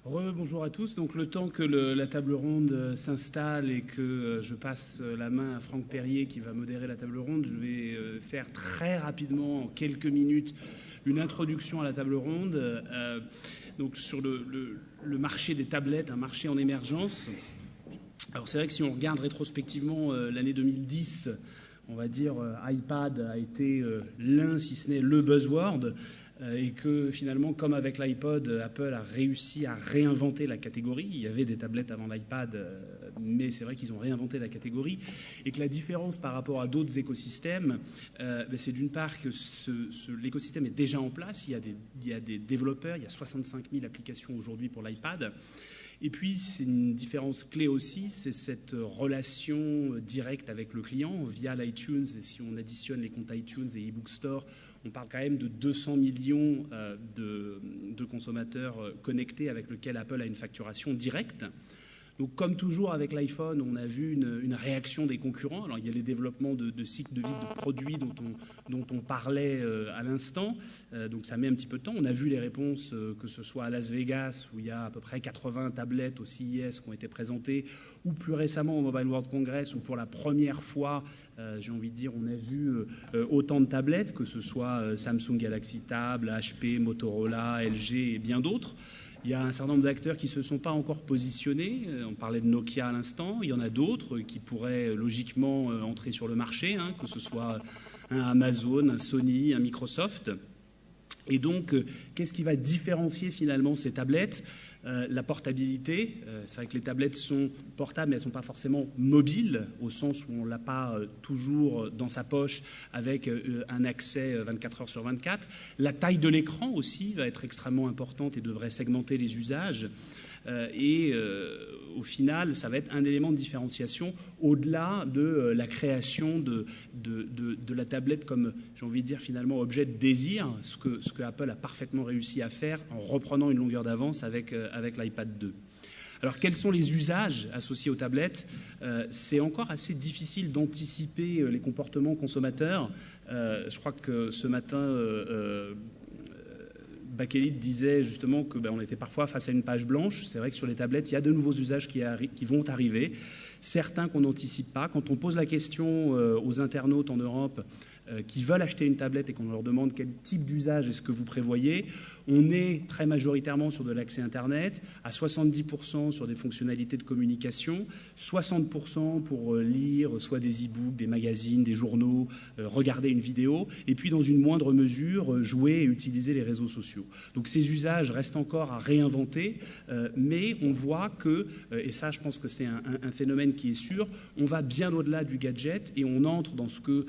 Bonjour à tous. Donc le temps que la table ronde s'installe et que je passe la main à Franck Perrier qui va modérer la table ronde, je vais faire très rapidement, en quelques minutes, une introduction à la table ronde. Donc sur le marché des tablettes, un marché en émergence. Alors c'est vrai que si on regarde rétrospectivement l'année 2010, on va dire iPad a été l'un, si ce n'est le buzzword, et que finalement, comme avec l'iPod, Apple a réussi à réinventer la catégorie. Il y avait des tablettes avant l'iPad, mais c'est vrai qu'ils ont réinventé la catégorie, et que la différence par rapport à d'autres écosystèmes, c'est d'une part que l'écosystème est déjà en place. Il y a des développeurs, il y a 65 000 applications aujourd'hui pour l'iPad. Et puis, c'est une différence clé aussi, c'est cette relation directe avec le client via l'iTunes. Et si on additionne les comptes iTunes et eBook Store, on parle quand même de 200 millions de consommateurs connectés avec lesquels Apple a une facturation directe. Donc, comme toujours avec l'iPhone, on a vu une réaction des concurrents. Alors, il y a les développements de cycles de vie de produits dont on parlait à l'instant. Donc, ça met un petit peu de temps. On a vu les réponses, que ce soit à Las Vegas, où il y a à peu près 80 tablettes au CES qui ont été présentées, ou plus récemment au Mobile World Congress, où pour la première fois, j'ai envie de dire, on a vu autant de tablettes, que ce soit Samsung Galaxy Tab, HP, Motorola, LG et bien d'autres. Il y a un certain nombre d'acteurs qui ne se sont pas encore positionnés. On parlait de Nokia à l'instant. Il y en a d'autres qui pourraient logiquement entrer sur le marché, que ce soit un Amazon, un Sony, un Microsoft. Et donc, qu'est-ce qui va différencier finalement ces tablettes ? La portabilité. C'est vrai que les tablettes sont portables, mais elles ne sont pas forcément mobiles, au sens où on ne l'a pas toujours dans sa poche avec un accès 24 heures sur 24. La taille de l'écran aussi va être extrêmement importante et devrait segmenter les usages. Au final, ça va être un élément de différenciation au-delà de la création de la tablette comme, j'ai envie de dire, finalement, objet de désir, ce que Apple a parfaitement réussi à faire en reprenant une longueur d'avance avec l'iPad 2. Alors, quels sont les usages associés aux tablettes ? C'est encore assez difficile d'anticiper les comportements consommateurs. Je crois que ce matin... Bakelit disait justement qu'on était parfois face à une page blanche. C'est vrai que sur les tablettes, il y a de nouveaux usages qui vont arriver, certains qu'on n'anticipe pas. Quand on pose la question aux internautes en Europe qui veulent acheter une tablette et qu'on leur demande quel type d'usage est-ce que vous prévoyez, on est très majoritairement sur de l'accès Internet, à 70% sur des fonctionnalités de communication, 60% pour lire soit des e-books, des magazines, des journaux, regarder une vidéo, et puis dans une moindre mesure, jouer et utiliser les réseaux sociaux. Donc ces usages restent encore à réinventer, mais on voit que, et ça je pense que c'est un phénomène qui est sûr, on va bien au-delà du gadget et on entre dans ce que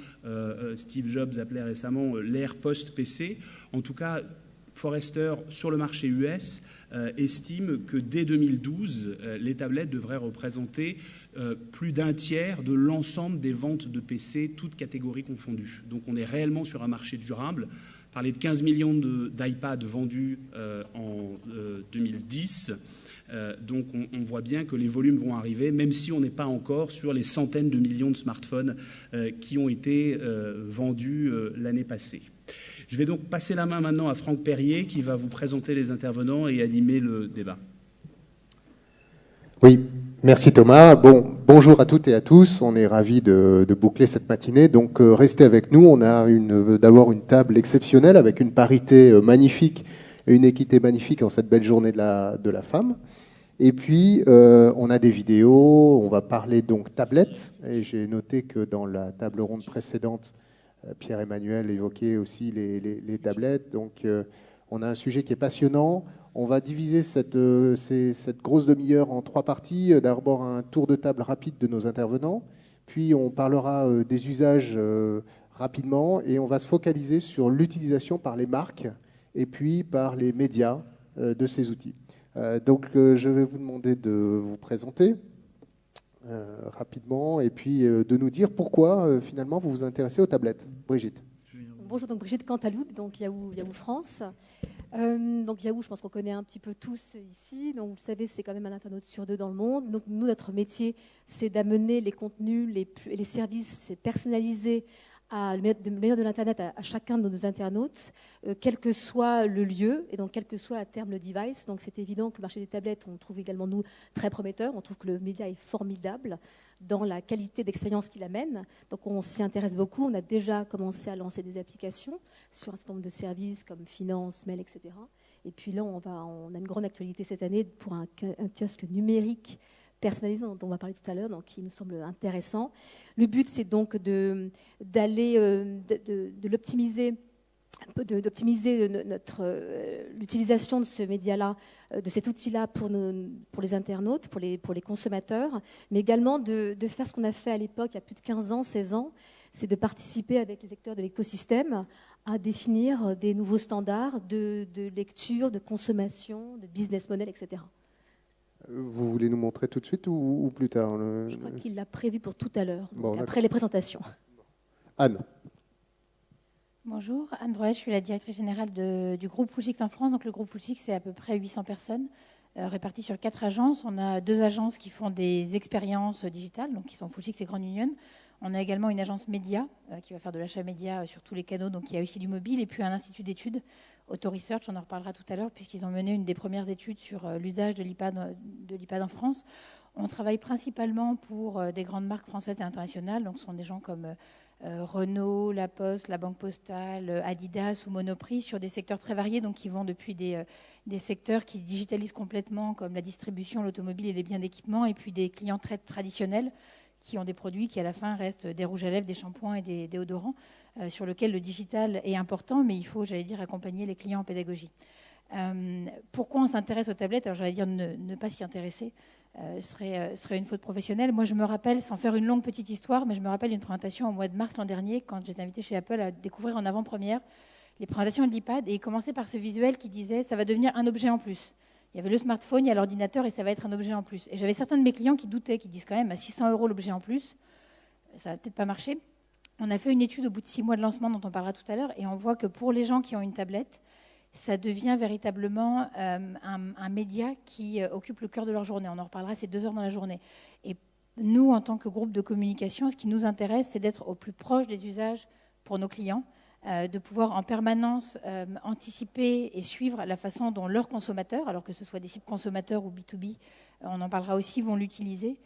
Steve Jobs appelait récemment l'ère post-PC. En tout cas, Forrester, sur le marché US, estime que dès 2012, les tablettes devraient représenter plus d'un tiers de l'ensemble des ventes de PC, toutes catégories confondues. Donc on est réellement sur un marché durable. Parler de 15 millions d'iPad vendus en 2010. Donc on voit bien que les volumes vont arriver, même si on n'est pas encore sur les centaines de millions de smartphones qui ont été vendus l'année passée. Je vais donc passer la main maintenant à Franck Perrier qui va vous présenter les intervenants et animer le débat. Oui, merci Thomas. Bonjour à toutes et à tous. On est ravis de boucler cette matinée. Donc restez avec nous. On a d'abord une table exceptionnelle avec une parité magnifique et une équité magnifique en cette belle journée de la femme. Et puis, on a des vidéos. On va parler donc tablettes. Et j'ai noté que dans la table ronde précédente, Pierre-Emmanuel évoquait aussi les tablettes. Donc, on a un sujet qui est passionnant. On va diviser cette grosse demi-heure en 3 parties. D'abord, un tour de table rapide de nos intervenants. Puis, on parlera des usages rapidement. Et on va se focaliser sur l'utilisation par les marques et puis par les médias de ces outils. Donc, je vais vous demander de vous présenter rapidement et puis de nous dire pourquoi finalement vous vous intéressez aux tablettes. Brigitte. Bonjour, donc Brigitte Cantaloup, donc Yahoo France. Donc Yahoo, je pense qu'on connaît un petit peu tous ici. Donc vous savez, c'est quand même un internaute sur 2 dans le monde. Donc nous, notre métier, c'est d'amener les contenus, les services personnalisés le meilleur de l'Internet à chacun de nos internautes, quel que soit le lieu et donc quel que soit à terme le device. Donc c'est évident que le marché des tablettes, on trouve également nous très prometteur. On trouve que le média est formidable dans la qualité d'expérience qu'il amène. Donc on s'y intéresse beaucoup. On a déjà commencé à lancer des applications sur un certain nombre de services comme finance, mail, etc. Et puis là, on a une grande actualité cette année pour un kiosque numérique personnalisé dont on va parler tout à l'heure, donc qui nous semble intéressant. Le but, c'est donc d'optimiser l'utilisation de ce média-là, de cet outil-là pour les internautes, pour les consommateurs, mais également de faire ce qu'on a fait à l'époque, il y a plus de 15 ans, 16 ans, c'est de participer avec les acteurs de l'écosystème à définir des nouveaux standards de lecture, de consommation, de business model, etc. Vous voulez nous montrer tout de suite ou plus tard Je crois qu'il l'a prévu pour tout à l'heure, Bon, après les présentations. Anne. Bonjour, Anne Broet, je suis la directrice générale du groupe Fullsix en France. Donc, le groupe Fullsix, c'est à peu près 800 personnes réparties sur 4 agences. On a 2 agences qui font des expériences digitales, donc qui sont Fullsix et Grand Union. On a également une agence média qui va faire de l'achat média sur tous les canaux, donc il y a aussi du mobile, et puis un institut d'études, Auto Research, on en reparlera tout à l'heure, puisqu'ils ont mené une des premières études sur l'usage de l'iPad en France. On travaille principalement pour des grandes marques françaises et internationales, donc ce sont des gens comme Renault, La Poste, la Banque Postale, Adidas ou Monoprix, sur des secteurs très variés, donc qui vont depuis des secteurs qui se digitalisent complètement, comme la distribution, l'automobile et les biens d'équipement, et puis des clients très traditionnels, qui ont des produits qui, à la fin, restent des rouges à lèvres, des shampoings et des déodorants, sur lesquels le digital est important, mais il faut, j'allais dire, accompagner les clients en pédagogie. Pourquoi on s'intéresse aux tablettes? Alors, j'allais dire ne pas s'y intéresser, serait une faute professionnelle. Moi, je me rappelle, sans faire une longue petite histoire, mais je me rappelle une présentation au mois de mars l'an dernier, quand j'étais invitée chez Apple à découvrir en avant-première les présentations de l'iPad, et il commençait par ce visuel qui disait « ça va devenir un objet en plus ». Il y avait le smartphone, il y a l'ordinateur et ça va être un objet en plus. Et j'avais certains de mes clients qui doutaient, qui disent quand même à 600 € l'objet en plus, ça va peut-être pas marcher. On a fait une étude au bout de 6 mois de lancement dont on parlera tout à l'heure et on voit que pour les gens qui ont une tablette, ça devient véritablement un média qui occupe le cœur de leur journée. On en reparlera, c'est 2 heures dans la journée. Et nous, en tant que groupe de communication, ce qui nous intéresse, c'est d'être au plus proche des usages pour nos clients, de pouvoir en permanence anticiper et suivre la façon dont leurs consommateurs, alors que ce soit des cibles consommateurs ou B2B, on en parlera aussi, vont l'utiliser,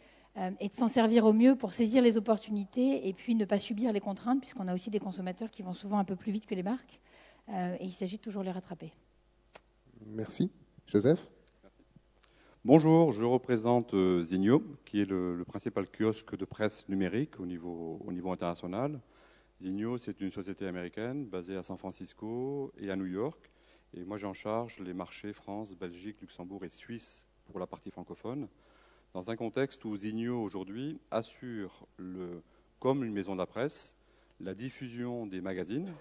et de s'en servir au mieux pour saisir les opportunités et puis ne pas subir les contraintes, puisqu'on a aussi des consommateurs qui vont souvent un peu plus vite que les marques, et il s'agit de toujours les rattraper. Merci. Joseph. Merci. Bonjour, je représente Zinio, qui est le principal kiosque de presse numérique au niveau international. Zinio, c'est une société américaine basée à San Francisco et à New York. Et moi, j'ai en charge les marchés France, Belgique, Luxembourg et Suisse pour la partie francophone. Dans un contexte où Zinio, aujourd'hui, assure, comme une maison de la presse, la diffusion des magazines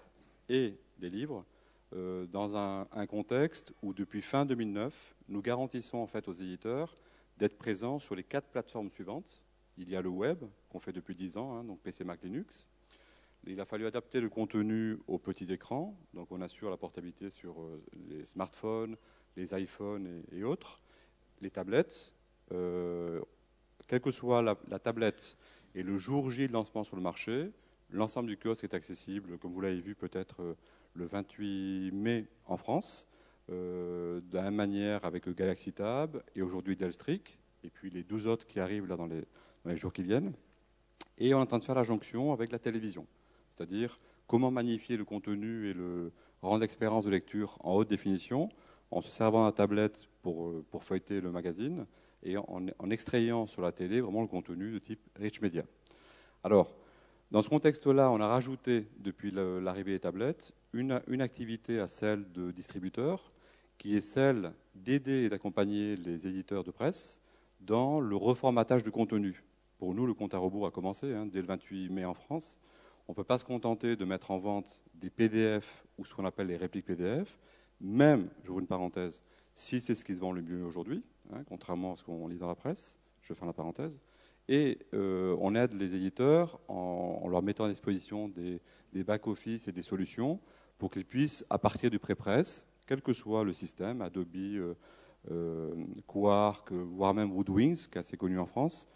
et des livres dans un contexte où, depuis fin 2009, nous garantissons en fait aux éditeurs d'être présents sur les 4 plateformes suivantes. Il y a le web, qu'on fait depuis 10 ans, donc PC, Mac, Linux. Il a fallu adapter le contenu aux petits écrans, donc on assure la portabilité sur les smartphones, les iPhones et autres, les tablettes. Quelle que soit la tablette et le jour J de lancement sur le marché, l'ensemble du kiosque est accessible, comme vous l'avez vu peut-être le 28 mai en France, de la même manière avec Galaxy Tab et aujourd'hui Delstric, et puis les 2 autres qui arrivent là dans les jours qui viennent. Et on est en train de faire la jonction avec la télévision. C'est-à-dire comment magnifier le contenu et le rendre l'expérience de lecture en haute définition en se servant d'un tablette pour feuilleter le magazine et en extrayant sur la télé vraiment le contenu de type rich media. Alors, dans ce contexte-là, on a rajouté, depuis l'arrivée des tablettes, une activité à celle de distributeur, qui est celle d'aider et d'accompagner les éditeurs de presse dans le reformatage de contenu. Pour nous, le compte à rebours a commencé dès le 28 mai en France. On ne peut pas se contenter de mettre en vente des PDF ou ce qu'on appelle les répliques PDF, même, j'ouvre une parenthèse, si c'est ce qui se vend le mieux aujourd'hui, contrairement à ce qu'on lit dans la presse, je ferme la parenthèse, et on aide les éditeurs en leur mettant à disposition des back-office et des solutions pour qu'ils puissent, à partir du pré-presse, quel que soit le système, Adobe, Quark, voire même Woodwings, qui est assez connu en France,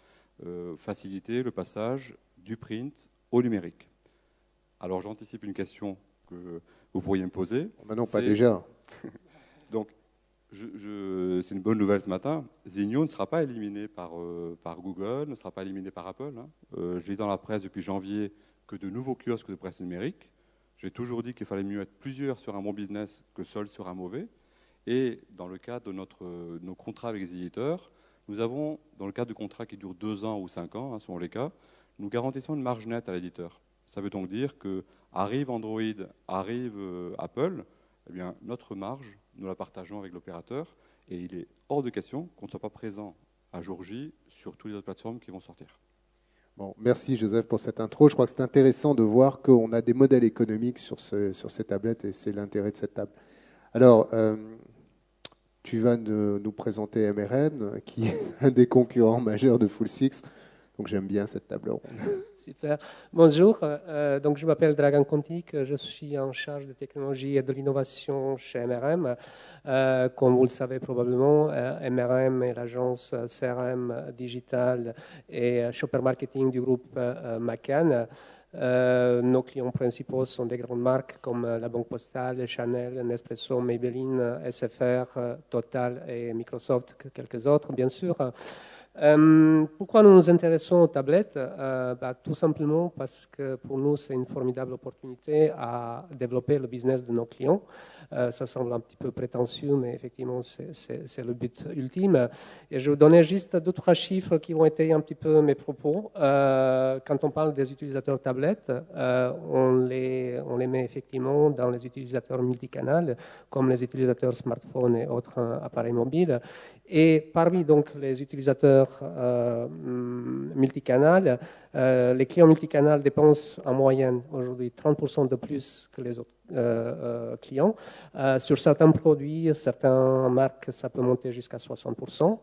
faciliter le passage du print au numérique. Alors j'anticipe une question que vous pourriez me poser. Maintenant, pas déjà. Donc, c'est une bonne nouvelle ce matin. Zinio ne sera pas éliminé par Google, ne sera pas éliminé par Apple. Je lis dans la presse depuis janvier que de nouveaux kiosques de presse numérique. J'ai toujours dit qu'il fallait mieux être plusieurs sur un bon business que seul sur un mauvais. Et dans le cadre de nos contrats avec les éditeurs, nous avons, dans le cadre de contrats qui durent 2 ans ou 5 ans, selon les cas, nous garantissons une marge nette à l'éditeur. Ça veut donc dire que arrive Android, arrive Apple, eh bien, notre marge, nous la partageons avec l'opérateur et il est hors de question qu'on ne soit pas présent à jour J sur toutes les autres plateformes qui vont sortir. Bon, merci Joseph pour cette intro. Je crois que c'est intéressant de voir qu'on a des modèles économiques sur ces tablettes et c'est l'intérêt de cette table. Alors, tu vas nous présenter MRM, qui est un des concurrents majeurs de Full6. Donc j'aime bien cette table ronde. Super. Bonjour, donc je m'appelle Dragan Kontik, je suis en charge de technologie et de l'innovation chez MRM. Comme vous le savez probablement, MRM est l'agence CRM digital et shopper marketing du groupe McCann. Nos clients principaux sont des grandes marques comme la Banque Postale, Chanel, Nespresso, Maybelline, SFR, Total et Microsoft, quelques autres bien sûr. Pourquoi nous nous intéressons aux tablettes? Tout simplement parce que pour nous, c'est une formidable opportunité à développer le business de nos clients. Ça semble un petit peu prétentieux, mais effectivement, c'est le but ultime. Et je vais vous donner juste 2-3 chiffres qui vont étayer un petit peu mes propos. Quand on parle des utilisateurs tablettes, on les met effectivement dans les utilisateurs multicanal, comme les utilisateurs smartphones et autres appareils mobiles. Et parmi donc les utilisateurs multicanal, les clients multicanal dépensent en moyenne aujourd'hui 30% de plus que les autres clients. Sur certains produits, certaines marques, ça peut monter jusqu'à 60%.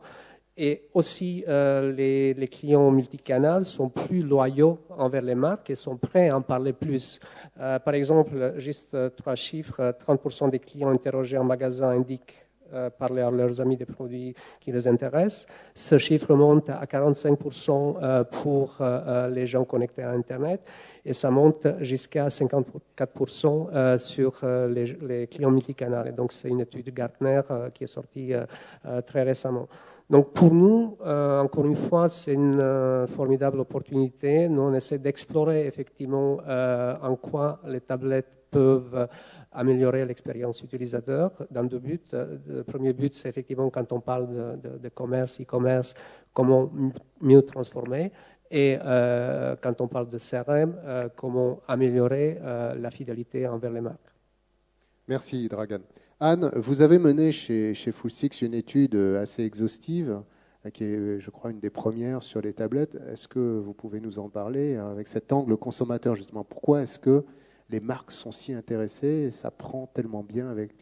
Et aussi, les clients multicanal sont plus loyaux envers les marques et sont prêts à en parler plus. Par exemple, juste 3 chiffres, 30% des clients interrogés en magasin indiquent parler à leurs amis des produits qui les intéressent. Ce chiffre monte à 45% pour les gens connectés à Internet et ça monte jusqu'à 54% sur les clients multicanal. Et donc, c'est une étude Gartner qui est sortie très récemment. Donc, pour nous, encore une fois, c'est une formidable opportunité. Nous, on essaie d'explorer effectivement en quoi les tablettes peuvent améliorer l'expérience utilisateur dans 2 buts. Le premier but, c'est effectivement quand on parle de commerce, e-commerce, comment mieux transformer. Et quand on parle de CRM, comment améliorer la fidélité envers les marques. Merci Dragan. Anne, vous avez mené chez Full6 une étude assez exhaustive, qui est, je crois, une des premières sur les tablettes. Est-ce que vous pouvez nous en parler avec cet angle consommateur, justement? Pourquoi est-ce que les marques sont si intéressées et ça prend tellement bien avec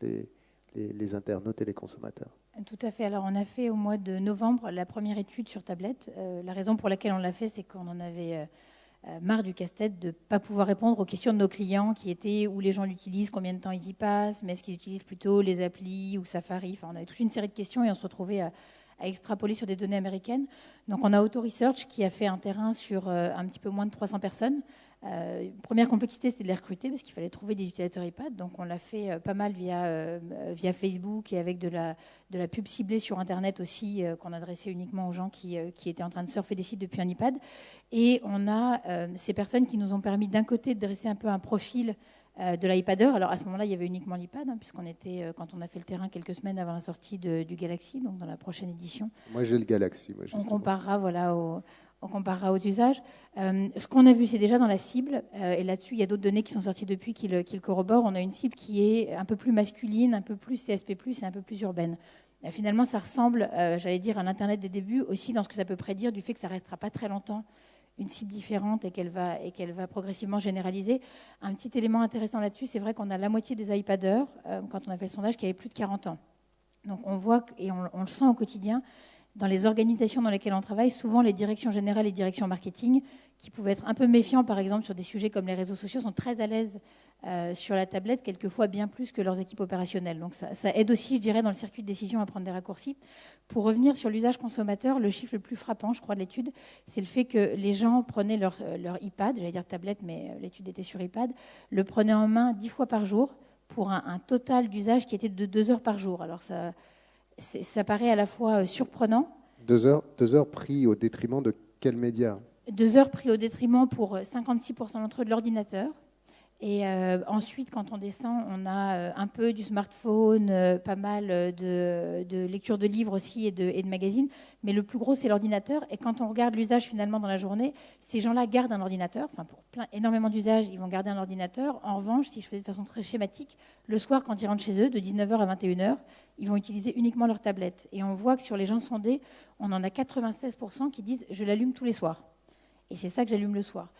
les internautes et les consommateurs? Tout à fait. Alors, on a fait au mois de novembre la première étude sur tablette. La raison pour laquelle on l'a fait, c'est qu'on en avait marre du casse-tête de ne pas pouvoir répondre aux questions de nos clients qui étaient où les gens l'utilisent, combien de temps ils y passent, mais est-ce qu'ils utilisent plutôt les applis ou Safari. Enfin, on avait toute une série de questions et on se retrouvait à extrapoler sur des données américaines. Donc, on a Auto Research qui a fait un terrain sur un petit peu moins de 300 personnes. Première complexité, c'était de les recruter parce qu'il fallait trouver des utilisateurs iPad. Donc, on l'a fait pas mal via Facebook et avec de la pub ciblée sur Internet aussi, qu'on adressait uniquement aux gens qui étaient en train de surfer des sites depuis un iPad. Et on a ces personnes qui nous ont permis d'un côté de dresser un peu un profil de l'iPadeur. Alors à ce moment-là, il y avait uniquement l'iPad, puisqu'on était, quand on a fait le terrain quelques semaines avant la sortie du Galaxy, donc dans la prochaine édition. Moi, j'ai le Galaxy. On comparera, on comparera aux usages. Ce qu'on a vu, c'est déjà dans la cible, et là-dessus, il y a d'autres données qui sont sorties depuis qui le corroborent. On a une cible qui est un peu plus masculine, un peu plus CSP+, et un peu plus urbaine. Finalement, ça ressemble, j'allais dire, à l'Internet des débuts, aussi dans ce que ça peut prédire du fait que ça ne restera pas très longtemps une cible différente et qu'elle va progressivement généraliser. Un petit élément intéressant là-dessus, c'est vrai qu'on a la moitié des iPadeurs, quand on a fait le sondage, qui avaient plus de 40 ans. Donc on voit, et on le sent au quotidien, dans les organisations dans lesquelles on travaille, souvent les directions générales et directions marketing, qui pouvaient être un peu méfiants, par exemple, sur des sujets comme les réseaux sociaux, sont très à l'aise sur la tablette, quelquefois bien plus que leurs équipes opérationnelles. Donc ça aide aussi, je dirais, dans le circuit de décision à prendre des raccourcis. Pour revenir sur l'usage consommateur, le chiffre le plus frappant, je crois, de l'étude, c'est le fait que les gens prenaient leur iPad, j'allais dire tablette, mais l'étude était sur iPad, le prenaient en main 10 fois par jour pour un total d'usage qui était de 2 heures par jour. Alors ça paraît à la fois surprenant. 2 heures pris au détriment de quel média? 2 heures pris au détriment pour 56% d'entre eux de l'ordinateur. Et ensuite, quand on descend, on a un peu du smartphone, pas mal de lecture de livres aussi et de magazines. Mais le plus gros, c'est l'ordinateur. Et quand on regarde l'usage finalement dans la journée, ces gens-là gardent un ordinateur. Enfin, pour énormément d'usages, ils vont garder un ordinateur. En revanche, si je fais de façon très schématique, le soir, quand ils rentrent chez eux, de 19h à 21h, ils vont utiliser uniquement leur tablette. Et on voit que sur les gens sondés, on en a 96% qui disent « je l'allume tous les soirs ». Et c'est ça que j'allume le soir.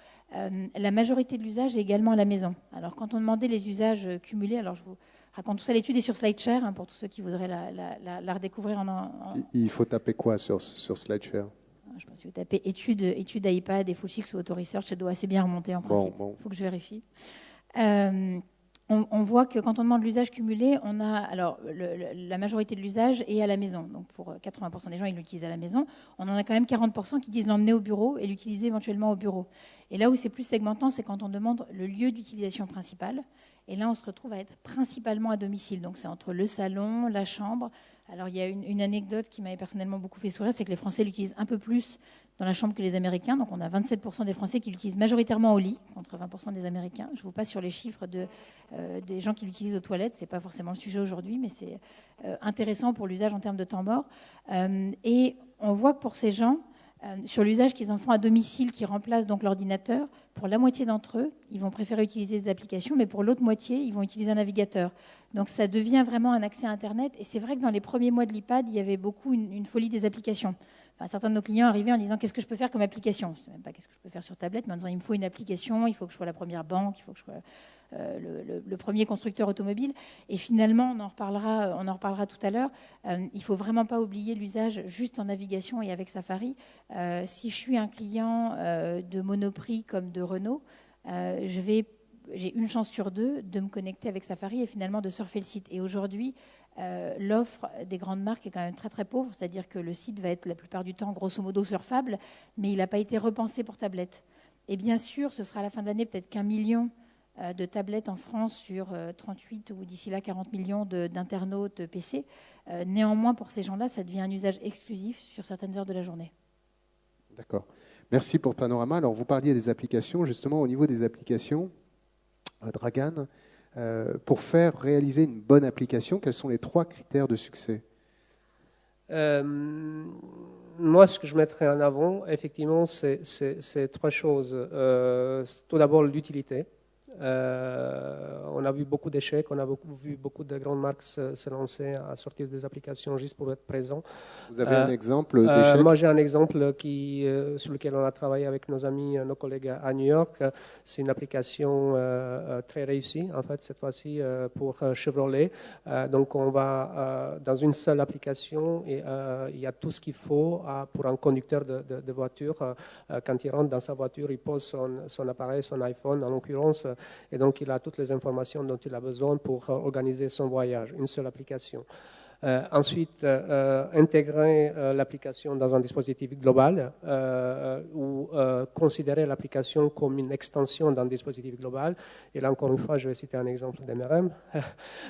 La majorité de l'usage est également à la maison. Alors, quand on demandait les usages cumulés, alors je vous raconte tout ça, l'étude est sur SlideShare, hein, pour tous ceux qui voudraient la redécouvrir. Il faut taper quoi sur SlideShare? Je pense que vous tapez étude iPad et Full6 ou Auto Research, ça doit assez bien remonter en principe. Il faut que je vérifie. On voit que quand on demande l'usage cumulé, on a alors la majorité de l'usage est à la maison. Donc pour 80% des gens, ils l'utilisent à la maison. On en a quand même 40% qui disent l'emmener au bureau et l'utiliser éventuellement au bureau. Et là où c'est plus segmentant, c'est quand on demande le lieu d'utilisation principal. Et là, on se retrouve à être principalement à domicile. Donc c'est entre le salon, la chambre. Alors il y a une anecdote qui m'avait personnellement beaucoup fait sourire, c'est que les Français l'utilisent un peu plus dans la chambre que les Américains. Donc on a 27% des Français qui l'utilisent majoritairement au lit, contre 20% des Américains. Je vous passe sur les chiffres des gens qui l'utilisent aux toilettes. Ce n'est pas forcément le sujet aujourd'hui, mais c'est intéressant pour l'usage en termes de temps mort. Et on voit que pour ces gens, sur l'usage qu'ils en font à domicile, qui remplace donc l'ordinateur, pour la moitié d'entre eux, ils vont préférer utiliser des applications, mais pour l'autre moitié, ils vont utiliser un navigateur. Donc ça devient vraiment un accès à Internet. Et c'est vrai que dans les premiers mois de l'iPad, il y avait beaucoup une folie des applications. Enfin, certains de nos clients arrivaient en disant « qu'est-ce que je peux faire comme application ?» Je ne sais même pas qu'est-ce que je peux faire sur tablette, mais en disant « il me faut une application, il faut que je sois la première banque, il faut que je sois le premier constructeur automobile ». Et finalement, on en reparlera tout à l'heure, il ne faut vraiment pas oublier l'usage juste en navigation et avec Safari. Si je suis un client de Monoprix comme de Renault, j'ai une chance sur 2 de me connecter avec Safari et finalement de surfer le site. Et aujourd'hui, l'offre des grandes marques est quand même très très pauvre, c'est-à-dire que le site va être la plupart du temps grosso modo surfable, mais il n'a pas été repensé pour tablette. Et bien sûr, ce sera à la fin de l'année peut-être qu'1 million de tablettes en France sur 38 ou d'ici là 40 millions d'internautes PC. Néanmoins, pour ces gens-là, ça devient un usage exclusif sur certaines heures de la journée. D'accord. Merci pour le panorama. Alors, vous parliez des applications. Justement, au niveau des applications, Dragan, pour faire réaliser une bonne application, quels sont les 3 critères de succès? Moi, ce que je mettrais en avant, effectivement, c'est 3 choses. Tout d'abord, l'utilité. On a vu beaucoup d'échecs, on a vu beaucoup de grandes marques se lancer à sortir des applications juste pour être présents. Vous avez un exemple d'échec? Moi, j'ai un exemple sur lequel on a travaillé avec nos amis, nos collègues à New York. C'est une application très réussie, en fait, cette fois-ci pour Chevrolet. Donc, on va dans une seule application et il y a tout ce qu'il faut pour un conducteur de voiture. Quand il rentre dans sa voiture, il pose son appareil, son iPhone en l'occurrence, et donc il a toutes les informations dont il a besoin pour organiser son voyage, une seule application. Ensuite, intégrer l'application dans un dispositif global ou considérer l'application comme une extension d'un dispositif global. Et là, encore une fois, je vais citer un exemple d'MRM.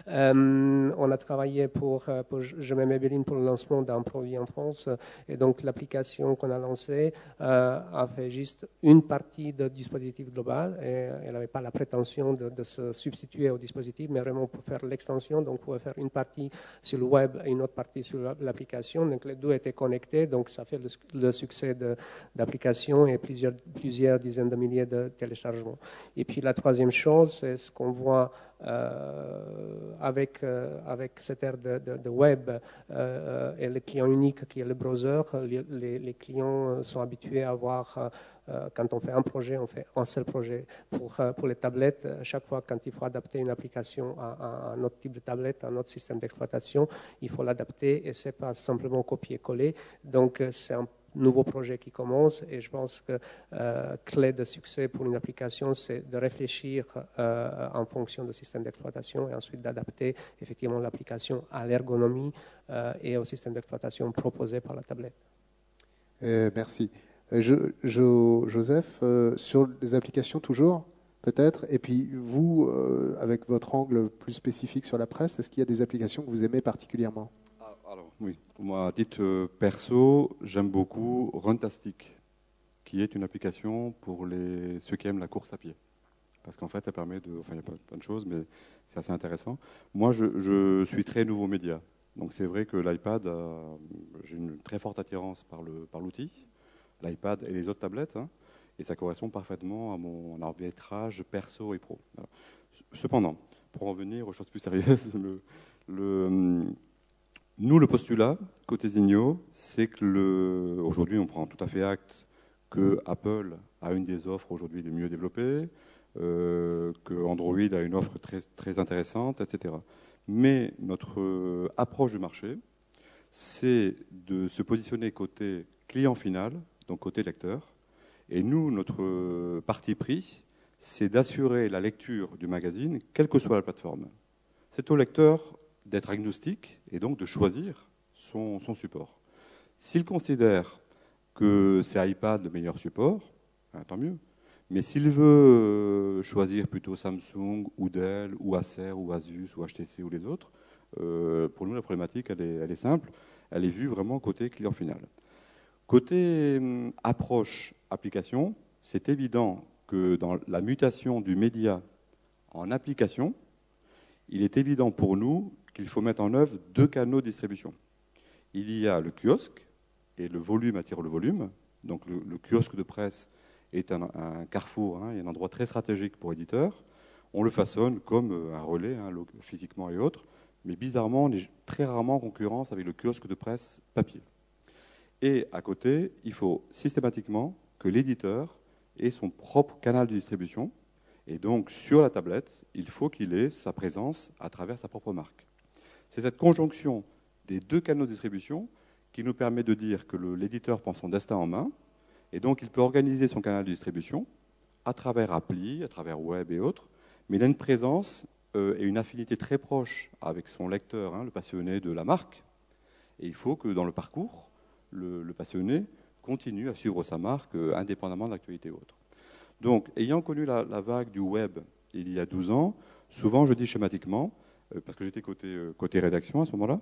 On a travaillé pour Je mets Maybelline pour le lancement d'un produit en France. Et donc, l'application qu'on a lancée a fait juste une partie du dispositif global. Et elle n'avait pas la prétention de se substituer au dispositif, mais vraiment pour faire l'extension. Donc, pour faire une partie sur le web et une autre partie sur l'application. Donc les deux étaient connectés, donc ça fait le succès d'application et plusieurs dizaines de milliers de téléchargements. Et puis la troisième chose, c'est ce qu'on voit avec cette ère de web et le client unique qui est le browser. Les clients sont habitués à avoir quand on fait un projet, on fait un seul projet. Pour les tablettes, chaque fois quand il faut adapter une application à un autre type de tablette, à un autre système d'exploitation, il faut l'adapter et ce n'est pas simplement copier-coller. Donc c'est un nouveaux projets qui commencent. Et je pense que clé de succès pour une application, c'est de réfléchir en fonction du système d'exploitation et ensuite d'adapter effectivement l'application à l'ergonomie et au système d'exploitation proposé par la tablette. Merci. Joseph, sur les applications toujours, peut-être, et puis vous, avec votre angle plus spécifique sur la presse, est-ce qu'il y a des applications que vous aimez particulièrement? Alors, oui, moi, à titre perso, j'aime beaucoup Runtastic, qui est une application pour ceux qui aiment la course à pied. Parce qu'en fait, ça permet de... Enfin, il y a plein de choses, mais c'est assez intéressant. Moi, je suis très nouveau média. Donc, c'est vrai que l'iPad, j'ai une très forte attirance par l'outil, l'iPad et les autres tablettes, hein, et ça correspond parfaitement à mon arbitrage perso et pro. Alors, cependant, pour en venir aux choses plus sérieuses, nous, le postulat, côté Zinio, c'est que aujourd'hui, on prend tout à fait acte que Apple a une des offres aujourd'hui les mieux développées, que Android a une offre très, très intéressante, etc. Mais notre approche du marché, c'est de se positionner côté client final, donc côté lecteur. Et nous, notre parti pris, c'est d'assurer la lecture du magazine, quelle que soit la plateforme. C'est au lecteur d'être agnostique et donc de choisir son support. S'il considère que c'est iPad le meilleur support, tant mieux. Mais s'il veut choisir plutôt Samsung ou Dell ou Acer ou Asus ou HTC ou les autres, pour nous la problématique elle est simple, elle est vue vraiment côté client final. Côté approche application, c'est évident que dans la mutation du média en application, il est évident pour nous qu'il faut mettre en œuvre 2 canaux de distribution. Il y a le kiosque, et le volume attire le volume. Donc le kiosque de presse est un carrefour, hein, et un endroit très stratégique pour éditeurs. On le façonne comme un relais, hein, physiquement et autres, mais bizarrement, on est très rarement en concurrence avec le kiosque de presse papier. Et à côté, il faut systématiquement que l'éditeur ait son propre canal de distribution. Et donc, sur la tablette, il faut qu'il ait sa présence à travers sa propre marque. C'est cette conjonction des 2 canaux de distribution qui nous permet de dire que l'éditeur prend son destin en main, et donc il peut organiser son canal de distribution à travers appli, à travers web et autres, mais il a une présence et une affinité très proche avec son lecteur, hein, le passionné de la marque, et il faut que dans le parcours, le passionné continue à suivre sa marque indépendamment de l'actualité ou autre. Donc, ayant connu la vague du web il y a 12 ans, souvent je dis schématiquement, parce que j'étais côté rédaction à ce moment-là,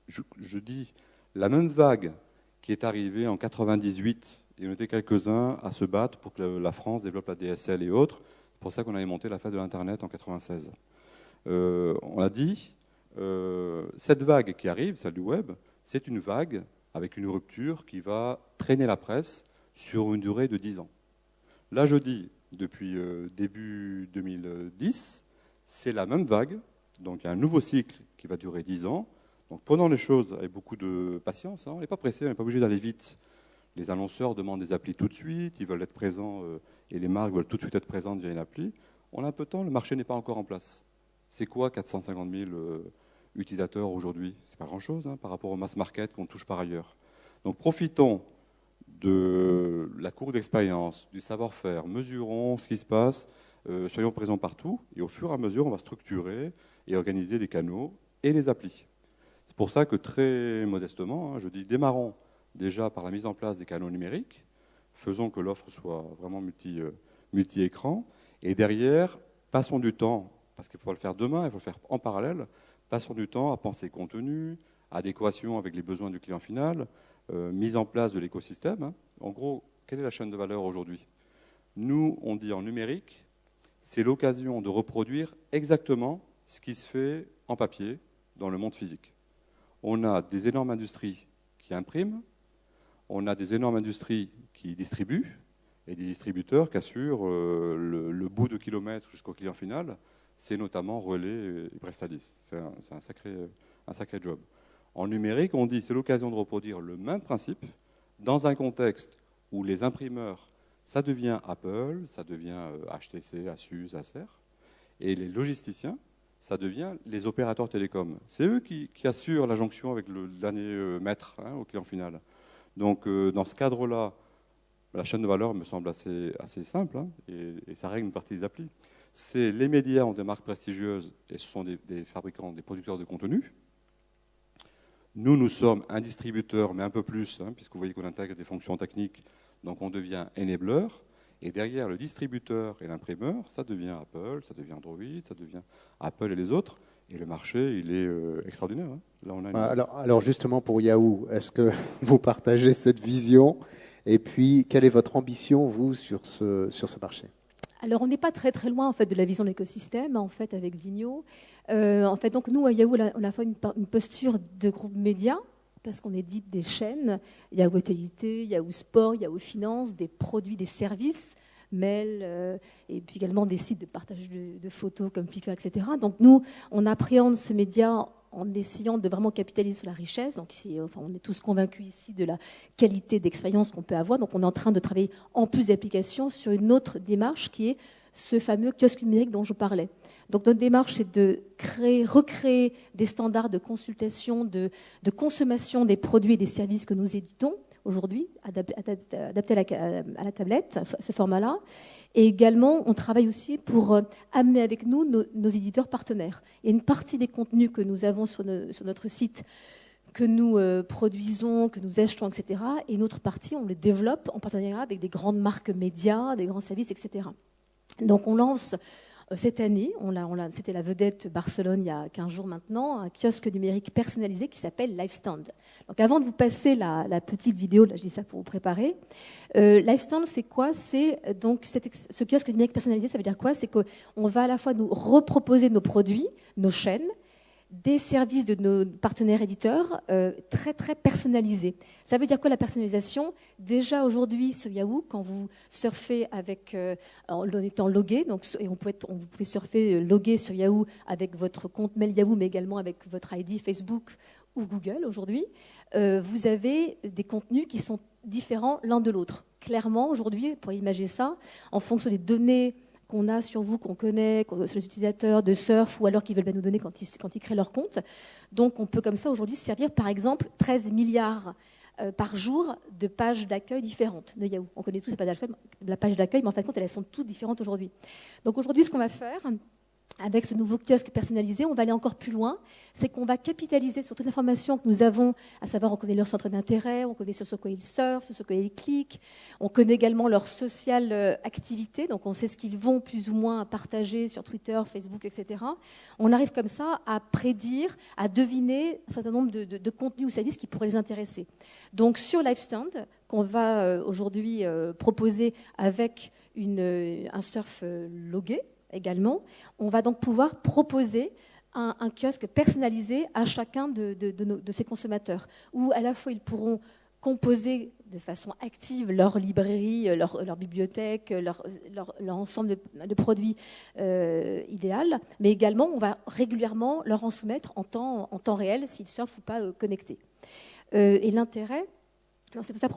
je dis la même vague qui est arrivée en 98, et on était quelques-uns à se battre pour que la France développe la DSL et autres. C'est pour ça qu'on avait monté la fête de l'Internet en 96. On a dit, cette vague qui arrive, celle du web, c'est une vague avec une rupture qui va traîner la presse sur une durée de 10 ans. Là, je dis, depuis début 2010, c'est la même vague, donc il y a un nouveau cycle qui va durer 10 ans. Donc prenons les choses avec beaucoup de patience, hein. On n'est pas pressé, on n'est pas obligé d'aller vite. Les annonceurs demandent des applis tout de suite, ils veulent être présents, et les marques veulent tout de suite être présentes via une appli. On a un peu de temps, le marché n'est pas encore en place. C'est quoi 450 000 utilisateurs aujourd'hui? C'est pas grand-chose, hein, par rapport au mass market qu'on touche par ailleurs. Donc profitons de la cour d'expérience, du savoir-faire, mesurons ce qui se passe, soyons présents partout, et au fur et à mesure, on va structurer et organiser les canaux et les applis. C'est pour ça que très modestement, hein, je dis démarrons déjà par la mise en place des canaux numériques, faisons que l'offre soit vraiment multi-écran, et derrière, passons du temps, parce qu'il faut le faire demain, il faut le faire en parallèle, passons du temps à penser contenu, adéquation avec les besoins du client final, mise en place de l'écosystème. Hein. En gros, quelle est la chaîne de valeur aujourd'hui? Nous, on dit en numérique, c'est l'occasion de reproduire exactement ce qui se fait en papier dans le monde physique. On a des énormes industries qui impriment, on a des énormes industries qui distribuent, et des distributeurs qui assurent le bout de kilomètre jusqu'au client final. C'est notamment Relais et Presstalis. C'est un sacré job. En numérique, on dit c'est l'occasion de reproduire le même principe dans un contexte où les imprimeurs, ça devient Apple, ça devient HTC, Asus, Acer, et les logisticiens, ça devient les opérateurs télécoms. C'est eux qui assurent la jonction avec le dernier maître, hein, au client final. Donc, dans ce cadre-là, la chaîne de valeur me semble assez simple, hein, et ça règle une partie des applis. C'est les médias ont des marques prestigieuses et ce sont des fabricants, des producteurs de contenu. Nous sommes un distributeur, mais un peu plus, hein, puisque vous voyez qu'on intègre des fonctions techniques, donc on devient enabler. Et derrière le distributeur et l'imprimeur, ça devient Apple, ça devient Android, ça devient Apple et les autres. Et le marché, il est extraordinaire. Hein. Là, on a alors justement, pour Yahoo, est-ce que vous partagez cette vision? Et puis, quelle est votre ambition, vous, sur ce marché? Alors, on n'est pas très très loin en fait de la vision de l'écosystème en fait avec Zinio. En fait, donc nous à Yahoo, on a fait une posture de groupe média parce qu'on édite des chaînes, Yahoo Actualité, Yahoo Sport, Yahoo Finance, des produits, des services, mail, et puis également des sites de partage de photos comme Flickr, etc. Donc nous, on appréhende ce média en essayant de vraiment capitaliser sur la richesse. Donc ici, enfin, on est tous convaincus ici de la qualité d'expérience qu'on peut avoir. Donc on est en train de travailler en plus d'applications sur une autre démarche qui est ce fameux kiosque numérique dont je parlais. Donc notre démarche, c'est de recréer des standards de consultation, de consommation des produits et des services que nous éditons aujourd'hui, adaptés à la tablette, ce format-là. Et également, on travaille aussi pour amener avec nous nos éditeurs partenaires. Et une partie des contenus que nous avons sur notre site, que nous produisons, que nous achetons, etc. Et une autre partie, on les développe en partenariat avec des grandes marques médias, des grands services, etc. Donc on lance cette année, c'était la vedette Barcelone il y a 15 jours maintenant, un kiosque numérique personnalisé qui s'appelle LiveStand. Donc avant de vous passer la petite vidéo, là je dis ça pour vous préparer, LiveStand c'est quoi? C'est donc ce kiosque numérique personnalisé, ça veut dire quoi? C'est qu'on va à la fois nous reproposer nos produits, nos chaînes, des services de nos partenaires éditeurs très très personnalisés. Ça veut dire quoi la personnalisation? Déjà aujourd'hui sur Yahoo, quand vous surfez en étant logué, donc, et vous pouvez surfer logué sur Yahoo avec votre compte mail Yahoo, mais également avec votre ID Facebook ou Google aujourd'hui, vous avez des contenus qui sont différents l'un de l'autre. Clairement aujourd'hui, pour imaginer ça, en fonction des données qu'on a sur vous, qu'on connaît, sur les utilisateurs de surf, ou alors qu'ils veulent bien nous donner quand ils créent leur compte. Donc on peut comme ça aujourd'hui servir par exemple 13 milliards par jour de pages d'accueil différentes de Yahoo. On connaît tous la page d'accueil, mais en fin de compte, elles sont toutes différentes aujourd'hui. Donc aujourd'hui, ce qu'on va faire avec ce nouveau kiosque personnalisé, on va aller encore plus loin, c'est qu'on va capitaliser sur toutes les informations que nous avons, à savoir on connaît leur centre d'intérêt, on connaît sur ce quoi ils surfent, sur ce quoi ils cliquent, on connaît également leur sociale activité, donc on sait ce qu'ils vont plus ou moins partager sur Twitter, Facebook, etc. On arrive comme ça à prédire, à deviner un certain nombre de contenus ou services qui pourraient les intéresser. Donc sur LiveStand, qu'on va aujourd'hui proposer avec un surf logué, également, on va donc pouvoir proposer un kiosque personnalisé à chacun de ces consommateurs, où à la fois ils pourront composer de façon active leur librairie, leur bibliothèque, leur ensemble de produits idéal, mais également on va régulièrement leur en soumettre en temps réel s'ils surfent ou pas connectés. Et l'intérêt, c'est pas ça,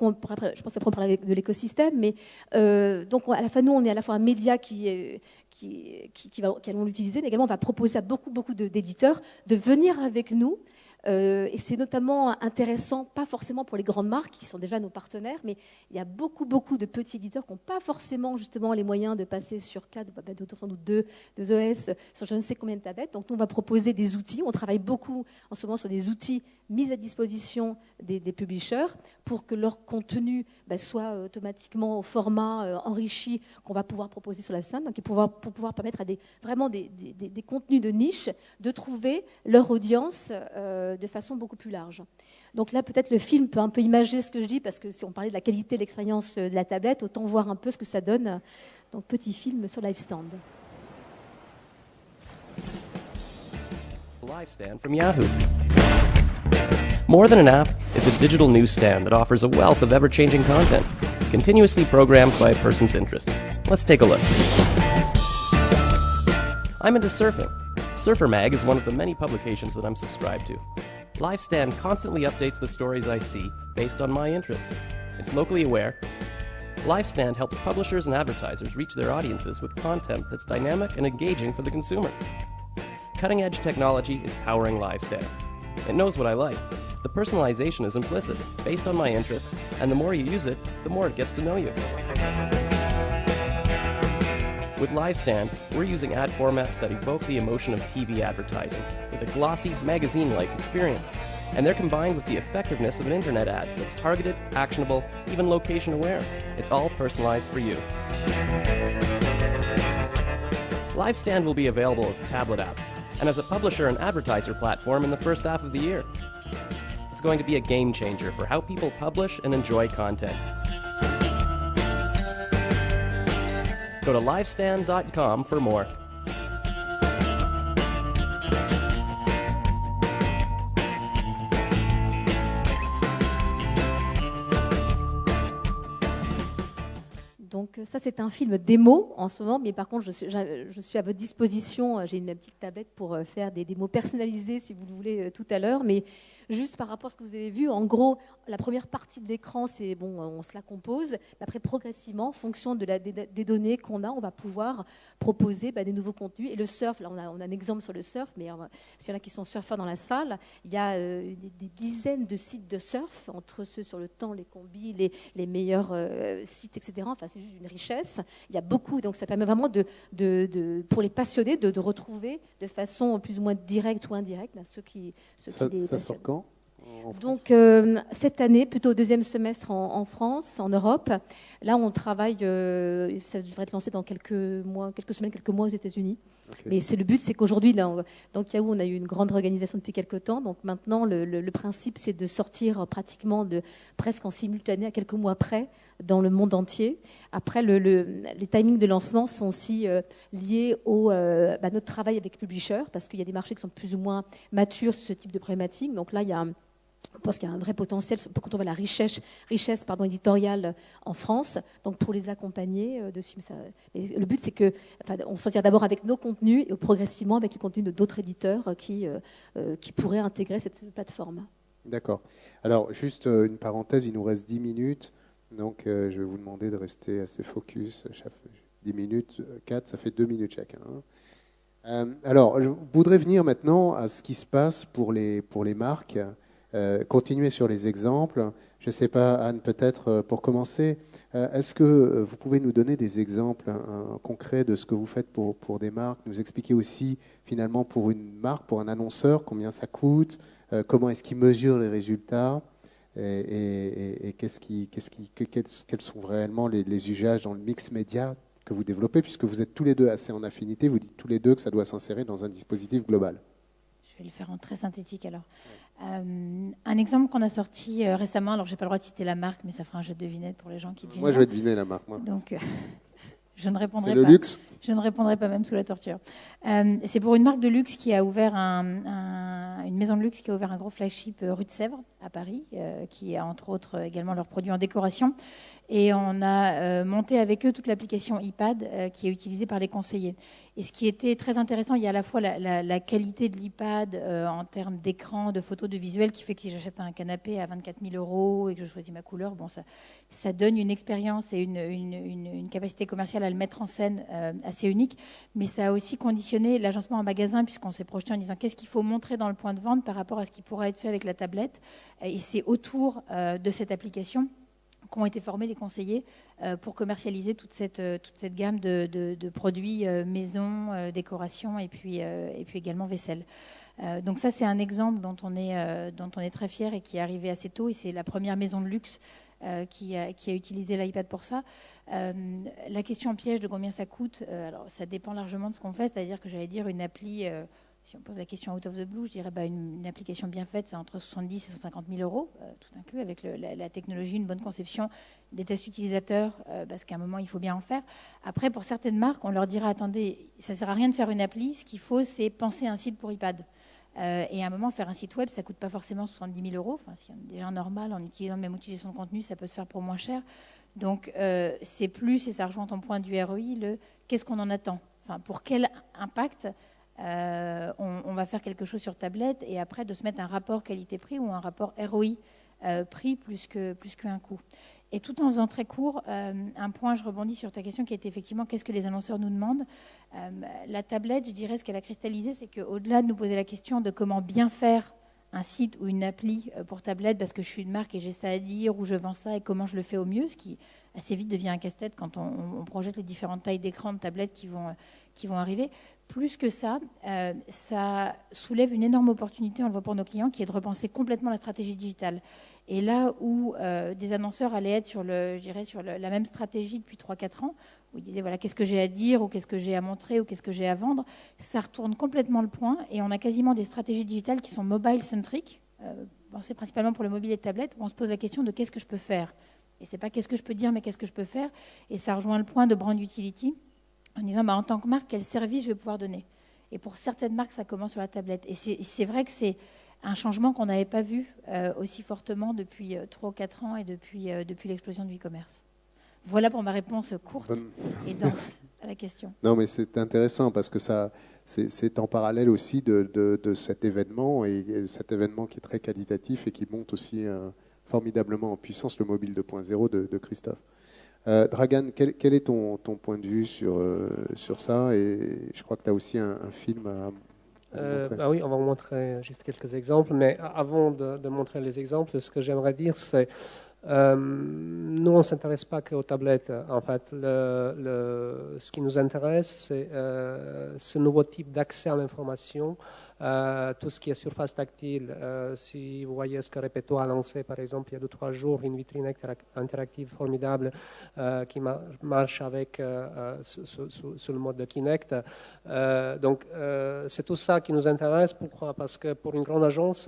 je pense qu'on parle de l'écosystème, mais donc à la fin, nous, on est à la fois un média qui allons l'utiliser, mais également on va proposer à beaucoup d'éditeurs de venir avec nous. Et c'est notamment intéressant, pas forcément pour les grandes marques qui sont déjà nos partenaires, mais il y a beaucoup de petits éditeurs qui n'ont pas forcément justement les moyens de passer sur 4, sans doute 2 OS, sur je ne sais combien de tablettes. Donc nous, on va proposer des outils. On travaille beaucoup en ce moment sur des outils mis à disposition des publishers pour que leur contenu soit automatiquement au format enrichi qu'on va pouvoir proposer sur la scène, donc pour pouvoir permettre à vraiment des contenus de niche de trouver leur audience de façon beaucoup plus large. Donc là, peut-être le film peut un peu imager ce que je dis, parce que si on parlait de la qualité de l'expérience de la tablette, autant voir un peu ce que ça donne. Donc petit film sur LiveStand. LiveStand from Yahoo. More than an app, it's a digital newsstand that offers a wealth of ever-changing content, continuously programmed by a person's interests. Let's take a look. I'm into surfing. Surfer Mag is one of the many publications that I'm subscribed to. LiveStand constantly updates the stories I see based on my interest. It's locally aware. LiveStand helps publishers and advertisers reach their audiences with content that's dynamic and engaging for the consumer. Cutting-edge technology is powering LiveStand. It knows what I like. The personalization is implicit, based on my interests, and the more you use it, the more it gets to know you. With LiveStand, we're using ad formats that evoke the emotion of TV advertising with a glossy, magazine-like experience. And they're combined with the effectiveness of an internet ad that's targeted, actionable, even location-aware. It's all personalized for you. LiveStand will be available as a tablet app and as a publisher and advertiser platform in the first half of the year. It's going to be a game changer for how people publish and enjoy content. Go to livestand.com for more. Donc ça, c'est un film démo en ce moment, mais par contre, je suis à votre disposition. J'ai une petite tablette pour faire des démos personnalisées, si vous le voulez, tout à l'heure. Mais juste par rapport à ce que vous avez vu, en gros, la première partie de l'écran, c'est bon, on se la compose. Mais après, progressivement, en fonction des données qu'on a, on va pouvoir proposer des nouveaux contenus. Et le surf, là, on a un exemple sur le surf, mais s'il y en a qui sont surfeurs dans la salle, il y a des dizaines de sites de surf, entre ceux sur le temps, les combis, les meilleurs sites, etc. Enfin, c'est juste une richesse. Il y a beaucoup, donc ça permet vraiment pour les passionnés de retrouver de façon plus ou moins directe ou indirecte ceux qui les passionnent. Ça sort quand ? Donc cette année, plutôt au deuxième semestre en France, en Europe. Là, on travaille, ça devrait être lancé dans quelques semaines, quelques mois aux États-Unis. Okay. Mais le but, c'est qu'aujourd'hui, dans Yahoo, on a eu une grande réorganisation depuis quelques temps. Donc maintenant, le principe, c'est de sortir pratiquement presque en simultané, à quelques mois près, dans le monde entier. Après, les timings de lancement sont aussi liés au notre travail avec publishers, parce qu'il y a des marchés qui sont plus ou moins matures sur ce type de problématique. Donc là, je pense qu'il y a un vrai potentiel quand on voit la richesse éditoriale en France, donc pour les accompagner dessus. Le but, c'est qu'on sortira d'abord avec nos contenus et progressivement avec les contenus d'autres éditeurs qui pourraient intégrer cette plateforme. D'accord. Alors, juste une parenthèse, il nous reste 10 minutes, donc je vais vous demander de rester assez focus. 10 minutes, 4, ça fait 2 minutes chacun. Alors, je voudrais venir maintenant à ce qui se passe pour les marques. Continuer sur les exemples. Je ne sais pas, Anne, peut-être pour commencer, est-ce que vous pouvez nous donner des exemples concrets de ce que vous faites pour des marques, nous expliquer aussi finalement pour une marque, pour un annonceur, combien ça coûte, comment est-ce qu'il mesure les résultats et quels sont réellement les usages dans le mix média que vous développez, puisque vous êtes tous les deux assez en affinité, vous dites tous les deux que ça doit s'insérer dans un dispositif global. Je vais le faire en très synthétique alors. Un exemple qu'on a sorti récemment, alors je n'ai pas le droit de citer la marque, mais ça fera un jeu de devinette pour les gens qui devinent. Moi, je vais deviner la marque. Moi. Donc, je ne répondrai pas. C'est le luxe ? Je ne répondrai pas même sous la torture. C'est pour une marque de luxe qui a ouvert une maison de luxe qui a ouvert un gros flagship rue de Sèvres à Paris, qui a entre autres également leurs produits en décoration. Et on a monté avec eux toute l'application iPad qui est utilisée par les conseillers. Et ce qui était très intéressant, il y a à la fois la qualité de l'iPad en termes d'écran, de photos, de visuel, qui fait que si j'achète un canapé à 24 000 € et que je choisis ma couleur, bon, ça donne une expérience et une capacité commerciale à le mettre en scène assez unique. Mais ça a aussi conditionné l'agencement en magasin, puisqu'on s'est projeté en disant qu'est-ce qu'il faut montrer dans le point de vente par rapport à ce qui pourrait être fait avec la tablette. Et c'est autour de cette application qu'ont été formés les conseillers pour commercialiser toute cette gamme de produits maison, décoration et puis également vaisselle. Donc ça, c'est un exemple dont on est très fier et qui est arrivé assez tôt. Et c'est la première maison de luxe qui a utilisé l'iPad pour ça. La question piège de combien ça coûte, alors ça dépend largement de ce qu'on fait. C'est-à-dire que j'allais dire une appli... Si on pose la question out of the blue, je dirais une application bien faite, c'est entre 70 et 150 000 €, tout inclus, avec la technologie, une bonne conception, des tests utilisateurs, parce qu'à un moment, il faut bien en faire. Après, pour certaines marques, on leur dira, attendez, ça ne sert à rien de faire une appli, ce qu'il faut, c'est penser un site pour iPad. Et à un moment, faire un site web, ça ne coûte pas forcément 70 000 €. Enfin, si on est déjà normal, en utilisant le même outil de gestion de contenu, ça peut se faire pour moins cher. Donc, c'est plus, et ça rejoint ton point du ROI, qu'est-ce qu'on en attend ? Enfin, pour quel impact on va faire quelque chose sur tablette, et après de se mettre un rapport qualité-prix ou un rapport ROI prix plus qu'un coût. Et tout en faisant très court, un point, je rebondis sur ta question qui est effectivement qu'est-ce que les annonceurs nous demandent. La tablette, je dirais, ce qu'elle a cristallisé, c'est qu'au-delà de nous poser la question de comment bien faire un site ou une appli pour tablette parce que je suis une marque et j'ai ça à dire, ou je vends ça et comment je le fais au mieux, ce qui assez vite devient un casse-tête quand on projette les différentes tailles d'écran de tablettes qui vont arriver. Plus que ça, ça soulève une énorme opportunité, on le voit pour nos clients, qui est de repenser complètement la stratégie digitale. Et là où des annonceurs allaient être sur la même stratégie depuis 3-4 ans, où ils disaient voilà, qu'est-ce que j'ai à dire, ou qu'est-ce que j'ai à montrer, ou qu'est-ce que j'ai à vendre, ça retourne complètement le point, et on a quasiment des stratégies digitales qui sont mobile-centric, pensées principalement pour le mobile et le tablette, où on se pose la question de qu'est-ce que je peux faire. Et c'est pas qu'est-ce que je peux dire, mais qu'est-ce que je peux faire. Et ça rejoint le point de brand utility, en disant en tant que marque, quel service je vais pouvoir donner. Et pour certaines marques, ça commence sur la tablette. Et c'est vrai que c'est un changement qu'on n'avait pas vu aussi fortement depuis 3 ou 4 ans et depuis l'explosion du e-commerce. Voilà pour ma réponse courte et dense à la question. Non, mais c'est intéressant parce que c'est en parallèle aussi de cet événement, et cet événement qui est très qualitatif et qui monte aussi formidablement en puissance, le mobile 2.0 de Christophe. Dragan, quel est ton point de vue sur ça? Et je crois que tu as aussi un film à montrer. Oui, on va vous montrer juste quelques exemples, mais avant de montrer les exemples, ce que j'aimerais dire, c'est nous, on ne s'intéresse pas qu'aux tablettes. En fait, ce qui nous intéresse, c'est ce nouveau type d'accès à l'information, tout ce qui est surface tactile. Si vous voyez ce que Repetto a lancé, par exemple, il y a 2-3 jours, une vitrine interactive formidable qui marche avec sur le mode de Kinect. Donc, c'est tout ça qui nous intéresse. Pourquoi? Parce que pour une grande agence,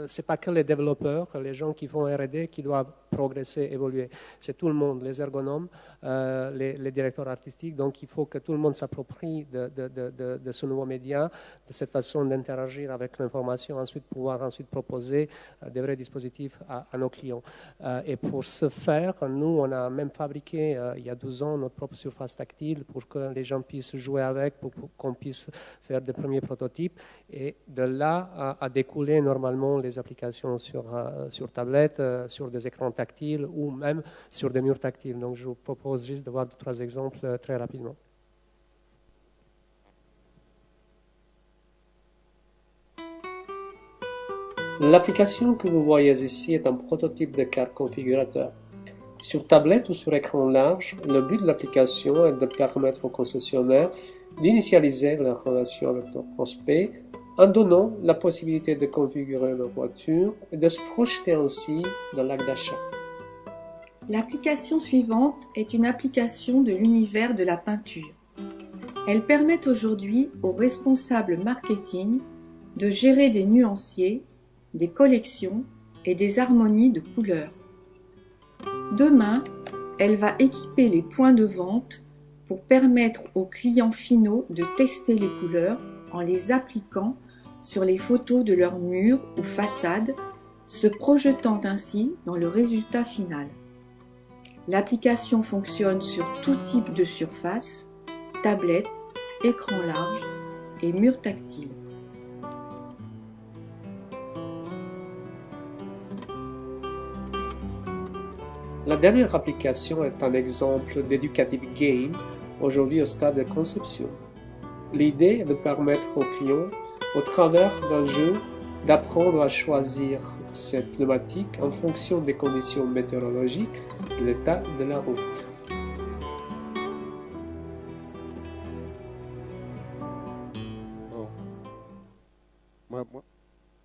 c'est pas que les développeurs, les gens qui font R&D qui doivent progresser, évoluer. C'est tout le monde, les ergonomes, les directeurs artistiques. Donc, il faut que tout le monde s'approprie de ce nouveau média, de cette façon d'interagir avec l'information, pouvoir proposer des vrais dispositifs à nos clients. Et pour ce faire, nous, on a même fabriqué, il y a 12 ans, notre propre surface tactile pour que les gens puissent jouer avec, pour qu'on puisse faire des premiers prototypes. Et de là a découlé normalement les applications sur tablette, sur des écrans tactiles ou même sur des murs tactiles. Donc, je vous propose juste de voir 2-3 exemples très rapidement. L'application que vous voyez ici est un prototype de carte configurateur. Sur tablette ou sur écran large, le but de l'application est de permettre aux concessionnaires d'initialiser leur relation avec leurs prospects en donnant la possibilité de configurer leur voiture et de se projeter ainsi dans l'acte d'achat. L'application suivante est une application de l'univers de la peinture. Elle permet aujourd'hui aux responsables marketing de gérer des nuanciers, des collections et des harmonies de couleurs. Demain, elle va équiper les points de vente pour permettre aux clients finaux de tester les couleurs en les appliquant sur les photos de leurs murs ou façades, se projetant ainsi dans le résultat final. L'application fonctionne sur tout type de surface, tablette, écran large et mur tactile. La dernière application est un exemple d'educative game, aujourd'hui au stade de conception. L'idée est de permettre aux clients, au travers d'un jeu, d'apprendre à choisir cette pneumatique en fonction des conditions météorologiques, de l'état de la route.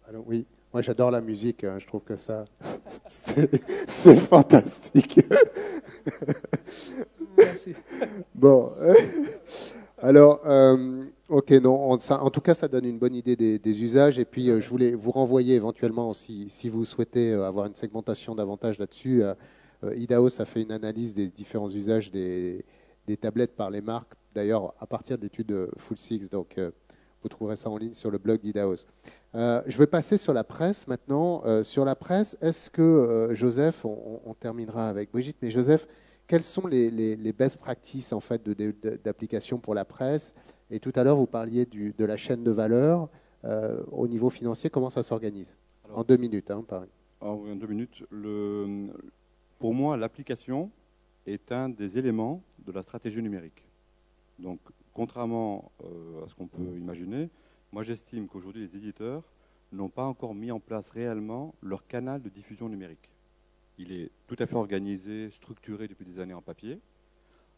Alors, oui. Moi, j'adore la musique. Hein. Je trouve que ça, c'est fantastique. Merci. Bon. Alors, ok, non. En tout cas, ça donne une bonne idée des usages. Et puis, je voulais vous renvoyer éventuellement, si vous souhaitez avoir une segmentation davantage là-dessus. Idaos a fait une analyse des différents usages des tablettes par les marques. D'ailleurs, à partir d'études Full Six. Donc, vous trouverez ça en ligne sur le blog d'Idaos. Je vais passer sur la presse maintenant. Sur la presse, est-ce que, Joseph, on terminera avec Brigitte, mais Joseph, quelles sont les best practices en fait, d'application pour la presse? Et tout à l'heure, vous parliez de la chaîne de valeur. Au niveau financier, comment ça s'organise? En 2 minutes, hein, pareil. En 2 minutes. Pour moi, l'application est un des éléments de la stratégie numérique. Donc, contrairement à ce qu'on peut imaginer, moi j'estime qu'aujourd'hui les éditeurs n'ont pas encore mis en place réellement leur canal de diffusion numérique. Il est tout à fait organisé, structuré depuis des années en papier.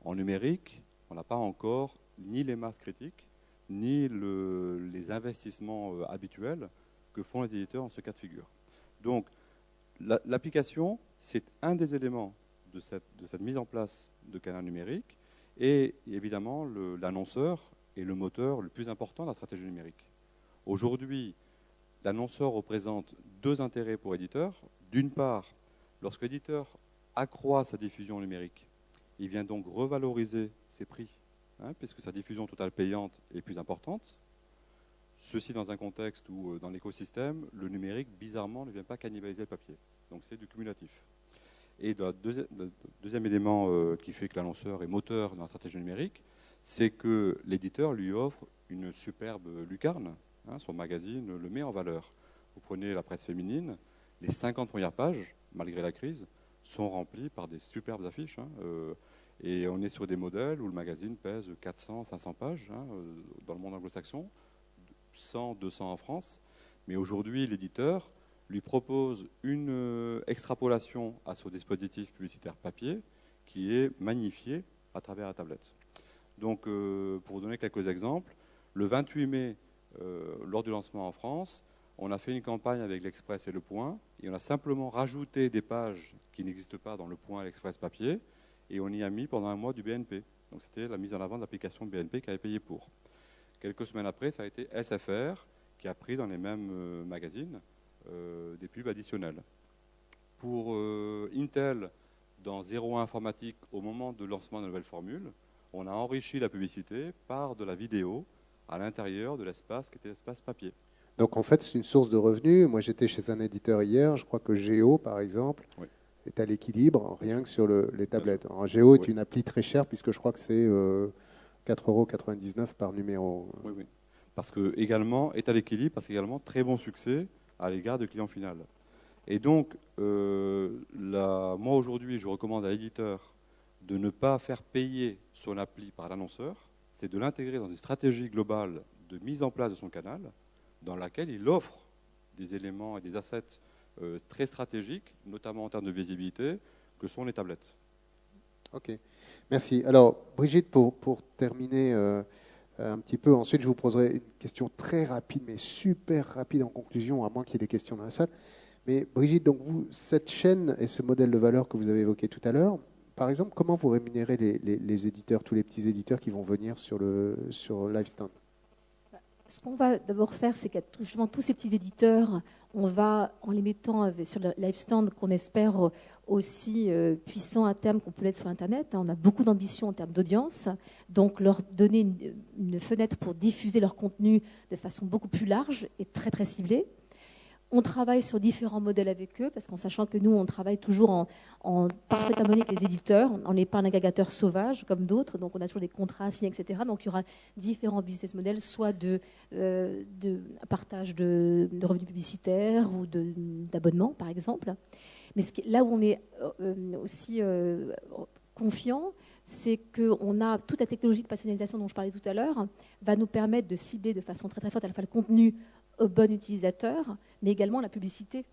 En numérique, on n'a pas encore ni les masses critiques, ni les investissements habituels que font les éditeurs dans ce cas de figure. Donc, l'application, c'est un des éléments de cette mise en place de canal numérique, et évidemment, l'annonceur est le moteur le plus important de la stratégie numérique. Aujourd'hui, l'annonceur représente deux intérêts pour l'éditeur. D'une part, lorsque l'éditeur accroît sa diffusion numérique, il vient donc revaloriser ses prix, puisque sa diffusion totale payante est plus importante. Ceci dans un contexte où, dans l'écosystème, le numérique, bizarrement, ne vient pas cannibaliser le papier. Donc c'est du cumulatif. Et le deuxième élément qui fait que l'annonceur est moteur dans la stratégie numérique, c'est que l'éditeur lui offre une superbe lucarne. Son magazine le met en valeur. Vous prenez la presse féminine, les 50 premières pages, malgré la crise, sont remplies par des superbes affiches. Et on est sur des modèles où le magazine pèse 400, 500 pages dans le monde anglo-saxon, 100, 200 en France. Mais aujourd'hui, l'éditeur lui propose une extrapolation à son dispositif publicitaire papier qui est magnifié à travers la tablette. Donc, pour vous donner quelques exemples, le 28 mai, lors du lancement en France, on a fait une campagne avec l'Express et Le Point, et on a simplement rajouté des pages qui n'existent pas dans Le Point et l'Express papier, et on y a mis pendant un mois du BNP. Donc c'était la mise en avant de l'application BNP qui avait payé pour. Quelques semaines après, ça a été SFR qui a pris dans les mêmes magazines des pubs additionnelles. Pour Intel, dans 01 informatique, au moment de lancement de la nouvelle formule, on a enrichi la publicité par de la vidéo à l'intérieur de l'espace qui était l'espace papier. Donc en fait, c'est une source de revenus. Moi, j'étais chez un éditeur hier, je crois que Géo, par exemple, oui, est à l'équilibre, rien que sur les tablettes. Alors, Géo est une appli très chère, puisque je crois que c'est 4,99 € par numéro. Oui, oui. Parce que également est à l'équilibre, parce qu'également très bon succès à l'égard du client final. Et donc, moi aujourd'hui, je recommande à l'éditeur de ne pas faire payer son appli par l'annonceur, c'est de l'intégrer dans une stratégie globale de mise en place de son canal, dans laquelle il offre des éléments et des assets très stratégiques, notamment en termes de visibilité, que sont les tablettes. Ok, merci. Alors, Brigitte, pour terminer un petit peu, ensuite je vous poserai une question très rapide, mais super rapide en conclusion, à moins qu'il y ait des questions dans la salle. Mais Brigitte, donc vous, cette chaîne et ce modèle de valeur que vous avez évoqué tout à l'heure, par exemple, comment vous rémunérez les éditeurs, tous les petits éditeurs qui vont venir sur LiveStand? Ce qu'on va d'abord faire, c'est qu'à justement tous ces petits éditeurs, on va, en les mettant sur le LiveStand, qu'on espère aussi puissant à terme qu'on peut l'être sur Internet, on a beaucoup d'ambition en termes d'audience, donc leur donner une fenêtre pour diffuser leur contenu de façon beaucoup plus large et très très ciblée. On travaille sur différents modèles avec eux, parce qu'en sachant que nous, on travaille toujours en parfaite harmonie avec les éditeurs. On n'est pas un agrégateur sauvage comme d'autres, donc on a toujours des contrats signés, etc. Donc il y aura différents business models, soit de partage de revenus publicitaires ou d'abonnements, par exemple. Mais là où on est aussi confiant, c'est qu'on a toute la technologie de personnalisation dont je parlais tout à l'heure, va nous permettre de cibler de façon très très forte à la fois le contenu au bon utilisateur, mais également la publicité.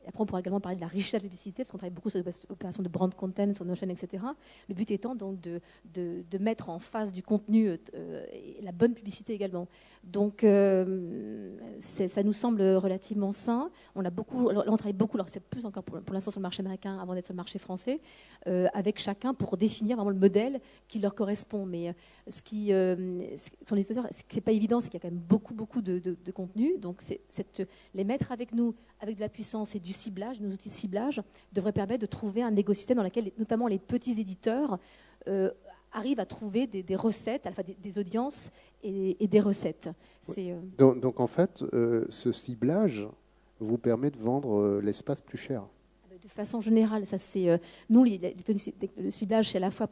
Et après, on pourra également parler de la richesse de la publicité, parce qu'on travaille beaucoup sur des opérations de brand content, sur Notion, etc. Le but étant donc de mettre en face du contenu et la bonne publicité également. Donc, ça nous semble relativement sain. On travaille beaucoup, alors c'est plus encore pour l'instant sur le marché américain, avant d'être sur le marché français, avec chacun pour définir vraiment le modèle qui leur correspond. Mais sur les éditeurs, ce qui n'est pas évident, c'est qu'il y a quand même beaucoup de contenu. Donc, les mettre avec nous, avec de la puissance et du ciblage, nos outils de ciblage, devraient permettre de trouver un écosystème dans lequel, notamment les petits éditeurs, arrivent à trouver des recettes, à la fois des audiences et des recettes. Donc en fait, ce ciblage vous permet de vendre l'espace plus cher. De façon générale, ça c'est nous le ciblage, c'est à la fois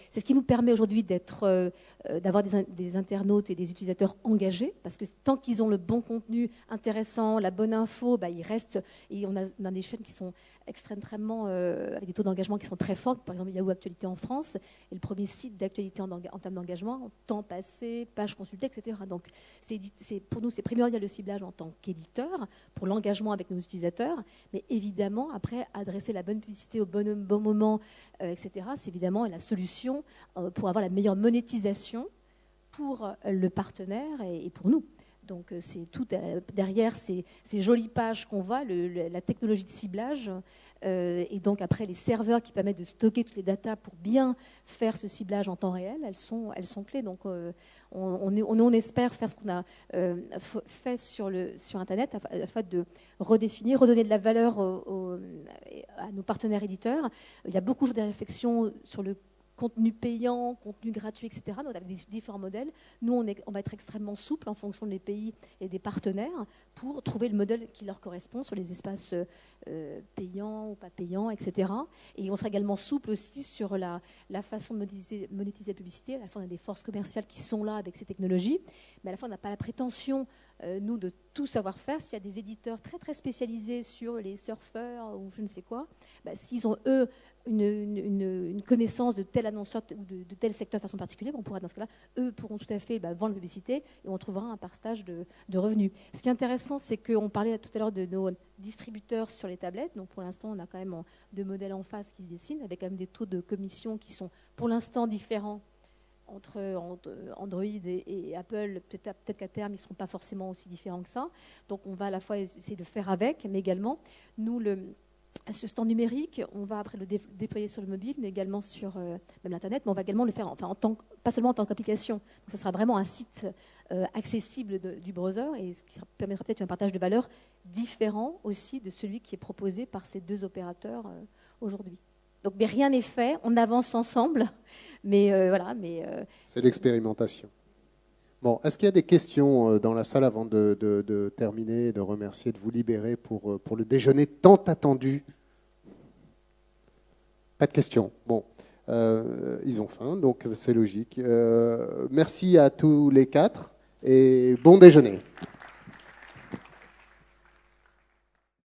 c'est ce qui nous permet aujourd'hui d'avoir des internautes et des utilisateurs engagés, parce que tant qu'ils ont le bon contenu intéressant, la bonne info, ils restent, et on a des chaînes qui sont extrêmement avec des taux d'engagement qui sont très forts. Par exemple, Yahoo Actualité en France est le premier site d'actualité en termes d'engagement, temps passé, pages consultées, etc. Donc, pour nous, c'est primordial le ciblage en tant qu'éditeur pour l'engagement avec nos utilisateurs, mais évidemment, après, adresser la bonne publicité au bon moment, etc., c'est évidemment la solution pour avoir la meilleure monétisation pour le partenaire et pour nous. Donc c'est tout derrière ces jolies pages qu'on voit, la technologie de ciblage et donc après les serveurs qui permettent de stocker toutes les datas pour bien faire ce ciblage en temps réel, elles sont clés. Donc on espère faire ce qu'on a fait sur Internet afin de redonner de la valeur à nos partenaires éditeurs. Il y a beaucoup de réflexions sur le contenu payant, contenu gratuit, etc. Donc avec des différents modèles. Nous, on va être extrêmement souple en fonction des pays et des partenaires pour trouver le modèle qui leur correspond sur les espaces payants ou pas payants, etc. Et on sera également souple aussi sur la façon de monétiser la publicité. À la fois, on a des forces commerciales qui sont là avec ces technologies, mais à la fois, on n'a pas la prétention, nous, de tout savoir faire. S'il y a des éditeurs très, très spécialisés sur les surfeurs ou je ne sais quoi, s'ils ont, eux, une connaissance de tel annonceur ou de tel secteur de façon particulière, on pourra dans ce cas-là, eux pourront tout à fait vendre la publicité et on trouvera un partage de revenus. Ce qui est intéressant, c'est qu'on parlait tout à l'heure de nos distributeurs sur les tablettes. Donc pour l'instant, on a quand même deux modèles en face qui se dessinent avec quand même des taux de commission qui sont pour l'instant différents entre Android et Apple. Peut-être qu'à terme, ils ne seront pas forcément aussi différents que ça. Donc on va à la fois essayer de faire avec, mais également, nous, ce stand numérique, on va après le déployer sur le mobile, mais également sur même l'Internet, mais on va également le faire pas seulement en tant qu'application. Donc, ce sera vraiment un site accessible du browser et ce qui permettra peut-être un partage de valeur différent aussi de celui qui est proposé par ces deux opérateurs aujourd'hui. Donc, mais rien n'est fait, on avance ensemble, mais voilà. C'est l'expérimentation. Bon, est-ce qu'il y a des questions dans la salle avant de terminer, de remercier, de vous libérer pour le déjeuner tant attendu? Pas de questions. Bon, ils ont faim, donc c'est logique. Merci à tous les quatre et bon déjeuner.